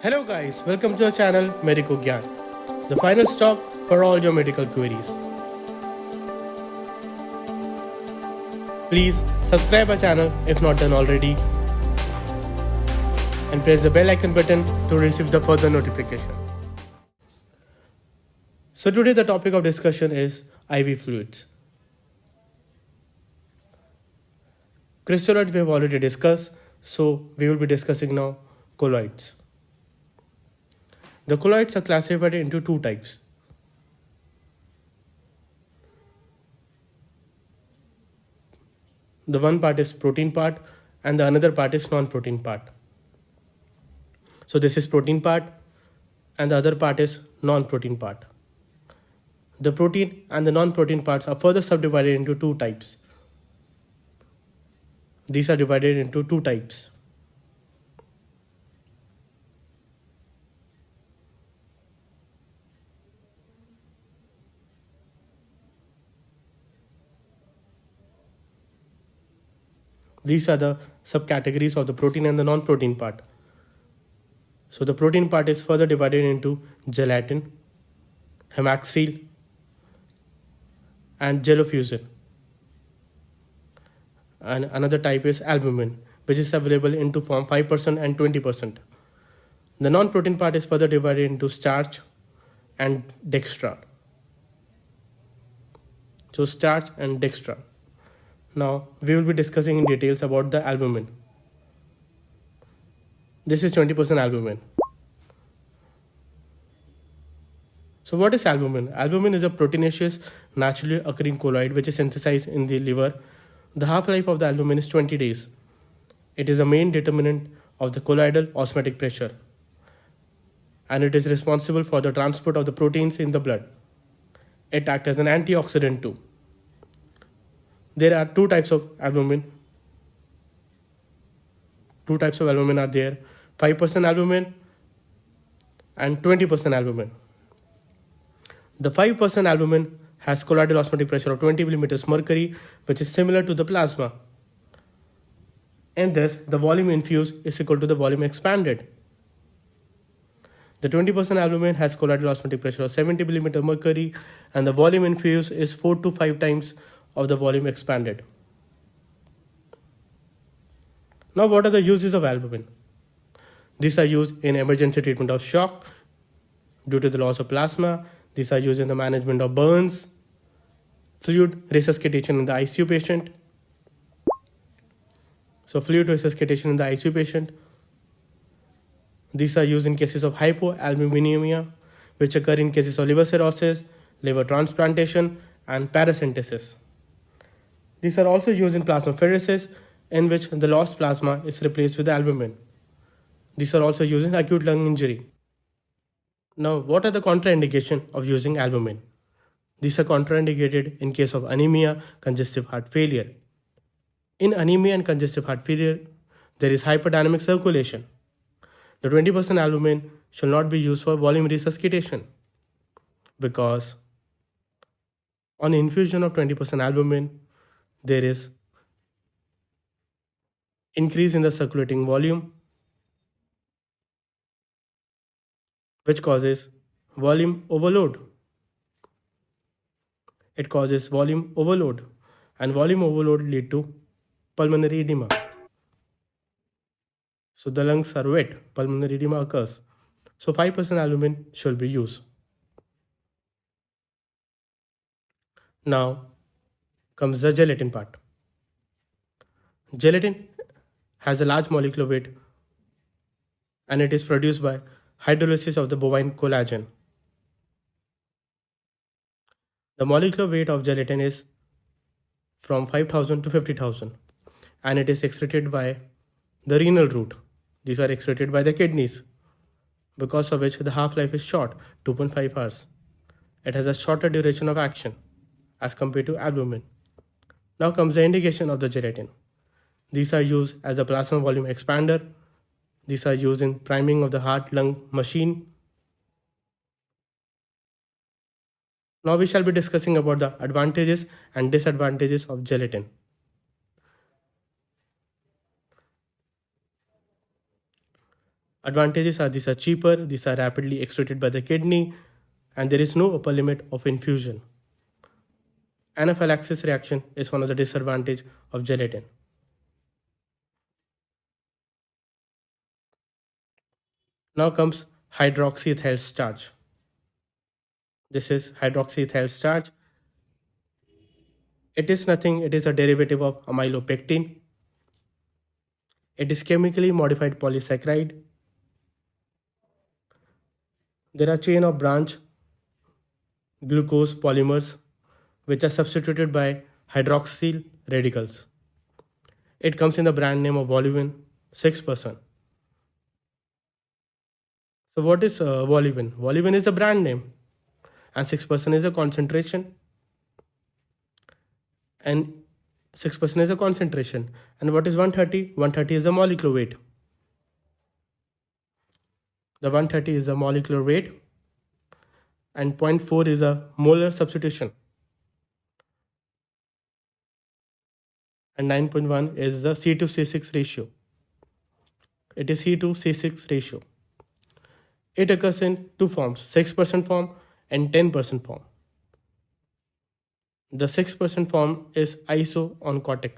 Hello guys, welcome to our channel Medico Gyan, the final stop for all your medical queries. Please subscribe our channel if not done already and press the bell icon button to receive the further notification. So today the topic of discussion is IV fluids. Crystalloids we have already discussed, so we will be discussing now colloids. The colloids are classified into two types. The one part is protein part and the another part is non-protein part. So this is protein part and the other part is non-protein part. The protein and the non-protein parts are further subdivided into two types. These are divided into two types. These are the subcategories of the protein and the non-protein part. So the protein part is further divided into gelatin, hemaxyl, and gelfusin. And another type is albumin, which is available into form 5% and 20%. The non-protein part is further divided into starch and dextran. So starch and dextran. Now we will be discussing in details about the albumin. This is 20% albumin. So what is albumin? Albumin is a proteinaceous naturally occurring colloid which is synthesized in the liver. The half-life of the albumin is 20 days. It is a main determinant of the colloidal osmotic pressure and it is responsible for the transport of the proteins in the blood. It acts as an antioxidant too. There are two types of albumin. Two types of albumin are there, 5% albumin and 20% albumin. The 5% albumin has colloidal osmotic pressure of 20 millimeters mercury, which is similar to the plasma. And thus, the volume infused is equal to the volume expanded. The 20% albumin has colloidal osmotic pressure of 70 millimeter mercury, and the volume infused is 4 to 5 times of the volume expanded. Now, what are the uses of albumin? These are used in emergency treatment of shock due to the loss of plasma. These are used in the management of burns, fluid resuscitation in the ICU patient. So fluid resuscitation in the ICU patient. These are used in cases of hypoalbuminemia, which occur in cases of liver cirrhosis, liver transplantation, and paracentesis. These are also used in plasmapheresis, in which the lost plasma is replaced with albumin. These are also used in acute lung injury. Now, what are the contraindications of using albumin? These are contraindicated in case of anemia, congestive heart failure. In anemia and congestive heart failure, there is hyperdynamic circulation. The 20% albumin should not be used for volume resuscitation because on infusion of 20% albumin, there is increase in the circulating volume, which causes volume overload. It causes volume overload, and volume overload lead to pulmonary edema. So the lungs are wet, pulmonary edema occurs. So 5% albumin should be used. Now comes the gelatin part. Gelatin has a large molecular weight and it is produced by hydrolysis of the bovine collagen. The molecular weight of gelatin is from 5,000 to 50,000 and it is excreted by the renal route. These are excreted by the kidneys, because of which the half-life is short, 2.5 hours. It has a shorter duration of action as compared to albumin. Now comes the indication of the gelatin. These are used as a plasma volume expander. These are used in priming of the heart-lung machine. Now we shall be discussing about the advantages and disadvantages of gelatin. Advantages are these are cheaper, these are rapidly excreted by the kidney, and there is no upper limit of infusion. Anaphylaxis reaction is one of the disadvantages of gelatin. Now comes hydroxyethyl starch. This is hydroxyethyl starch. It is nothing, it is a derivative of amylopectin. It is chemically modified polysaccharide. There are chain of branch glucose polymers which are substituted by hydroxyl radicals. It comes in the brand name of Voluvin 6%. So what is Voluvin? Voluvin is a brand name and 6% is a concentration. And 6% is a concentration. And what is 130? 130 is the molecular weight. The 130 is the molecular weight and 0.4 is a molar substitution. And 9.1 is the C2C6 ratio. It is C2C6 ratio. It occurs in two forms, 6% form and 10% form. The 6% form is iso-oncotic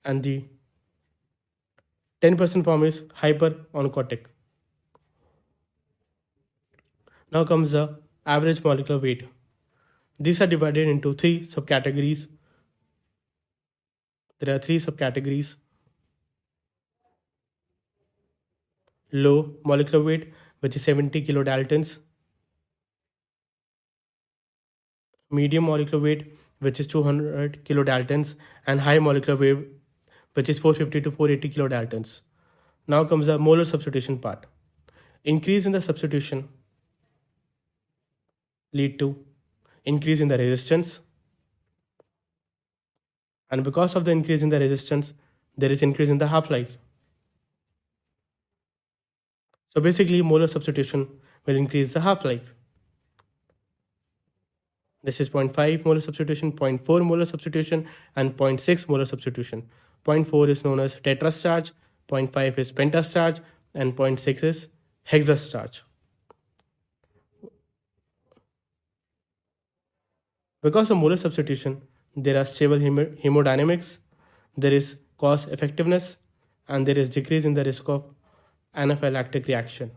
and the 10% form is hyper-oncotic. Now comes the average molecular weight. These are divided into three subcategories. There are three subcategories. Low molecular weight, which is 70 kilodaltons. Medium molecular weight, which is 200 kilodaltons, and high molecular weight, which is 450 to 480 kilodaltons. Now comes the molar substitution part. Increase in the substitution lead to increase in the resistance, and because of the increase in the resistance, there is increase in the half-life. So basically, molar substitution will increase the half-life. This is 0.5 molar substitution, 0.4 molar substitution, and 0.6 molar substitution. 0.4 is known as tetrastarch, 0.5 is pentastarch, and 0.6 is hexastarch. Because of molar substitution, there are stable hemodynamics, there is cost effectiveness, and there is decrease in the risk of anaphylactic reaction.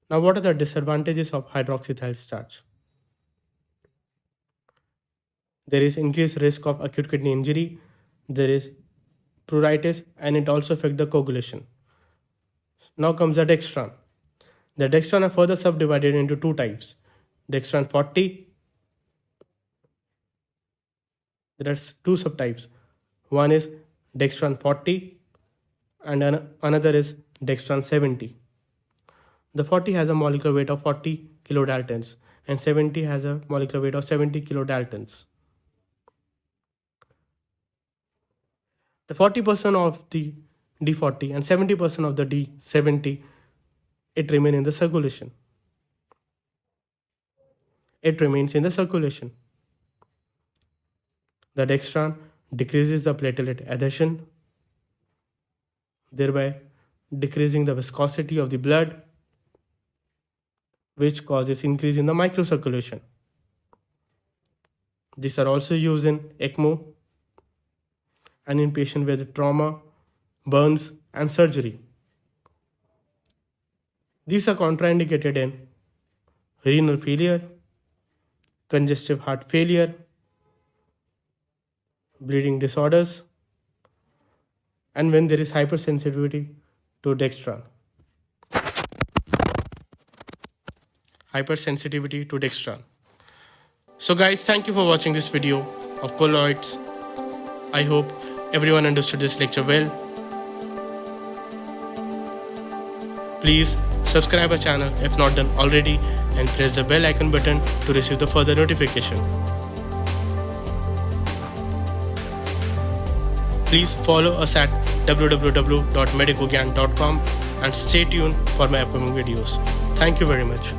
Now, what are the disadvantages of hydroxyethyl starch? There is increased risk of acute kidney injury, there is pruritus, and it also affects the coagulation. Now comes the dextran. The dextran are further subdivided into two types. Dextran 40. There are two subtypes. One is dextran 40 and another is dextran 70. The 40 has a molecular weight of 40 kilodaltons and 70 has a molecular weight of 70 kilodaltons. The 40% of the D40 and 70% of the D70, it remains in the circulation. It remains in the circulation. The dextran decreases the platelet adhesion, thereby decreasing the viscosity of the blood, which causes increase in the microcirculation. These are also used in ECMO and in patients with trauma, burns, and surgery. These are contraindicated in renal failure, congestive heart failure, bleeding disorders, and when there is hypersensitivity to dextran. Hypersensitivity to dextran. So guys, thank you for watching this video of colloids. I hope everyone understood this lecture well. Please subscribe our channel if not done already and press the bell icon button to receive the further notification. Please follow us at www.medicogyan.com and stay tuned for my upcoming videos. Thank you very much.